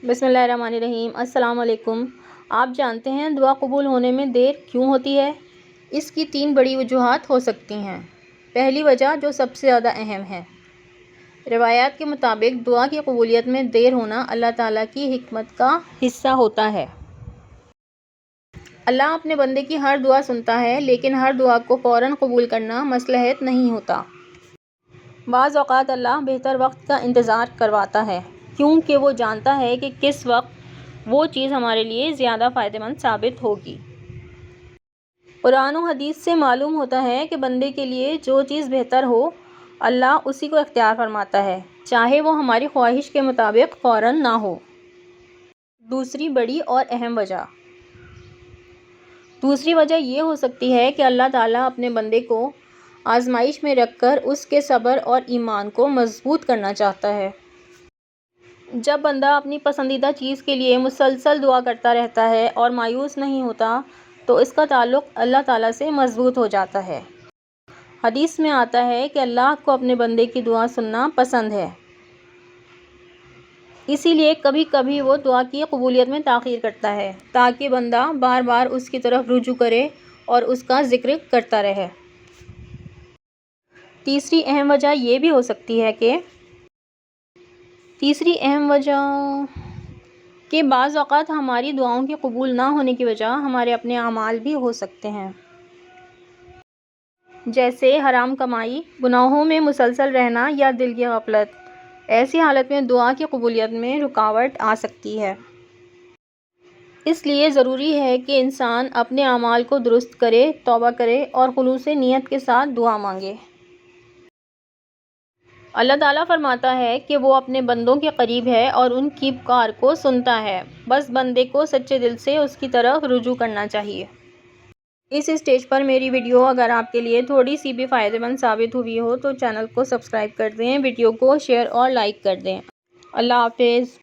بسم اللہ الرحمن الرحیم۔ السلام علیکم۔ آپ جانتے ہیں دعا قبول ہونے میں دیر کیوں ہوتی ہے؟ اس کی 3 بڑی وجوہات ہو سکتی ہیں۔ پہلی وجہ جو سب سے زیادہ اہم ہے، روایات کے مطابق دعا کی قبولیت میں دیر ہونا اللہ تعالیٰ کی حکمت کا حصہ ہوتا ہے۔ اللہ اپنے بندے کی ہر دعا سنتا ہے، لیکن ہر دعا کو فوراً قبول کرنا مصلحت نہیں ہوتا۔ بعض اوقات اللہ بہتر وقت کا انتظار کرواتا ہے، کیونکہ وہ جانتا ہے کہ کس وقت وہ چیز ہمارے لیے زیادہ فائدہ مند ثابت ہوگی۔ قرآن و حدیث سے معلوم ہوتا ہے کہ بندے کے لیے جو چیز بہتر ہو، اللہ اسی کو اختیار فرماتا ہے، چاہے وہ ہماری خواہش کے مطابق فوراً نہ ہو۔ دوسری بڑی اور اہم وجہ یہ ہو سکتی ہے کہ اللہ تعالیٰ اپنے بندے کو آزمائش میں رکھ کر اس کے صبر اور ایمان کو مضبوط کرنا چاہتا ہے۔ جب بندہ اپنی پسندیدہ چیز کے لیے مسلسل دعا کرتا رہتا ہے اور مایوس نہیں ہوتا، تو اس کا تعلق اللہ تعالیٰ سے مضبوط ہو جاتا ہے۔ حدیث میں آتا ہے کہ اللہ کو اپنے بندے کی دعا سننا پسند ہے، اسی لیے کبھی کبھی وہ دعا کی قبولیت میں تاخیر کرتا ہے، تاکہ بندہ بار بار اس کی طرف رجوع کرے اور اس کا ذکر کرتا رہے۔ تیسری اہم وجہ یہ بھی ہو سکتی ہے کہ بعض اوقات ہماری دعاؤں کے قبول نہ ہونے کی وجہ ہمارے اپنے اعمال بھی ہو سکتے ہیں، جیسے حرام کمائی، گناہوں میں مسلسل رہنا یا دل کی غفلت۔ ایسی حالت میں دعا کی قبولیت میں رکاوٹ آ سکتی ہے۔ اس لیے ضروری ہے کہ انسان اپنے اعمال کو درست کرے، توبہ کرے اور خلوص نیت کے ساتھ دعا مانگے۔ اللہ تعالیٰ فرماتا ہے کہ وہ اپنے بندوں کے قریب ہے اور ان کی پکار کو سنتا ہے، بس بندے کو سچے دل سے اس کی طرف رجوع کرنا چاہیے۔ اس اسٹیج پر میری ویڈیو اگر آپ کے لیے تھوڑی سی بھی فائدہ مند ثابت ہوئی ہو تو چینل کو سبسکرائب کر دیں، ویڈیو کو شیئر اور لائک کر دیں۔ اللہ حافظ۔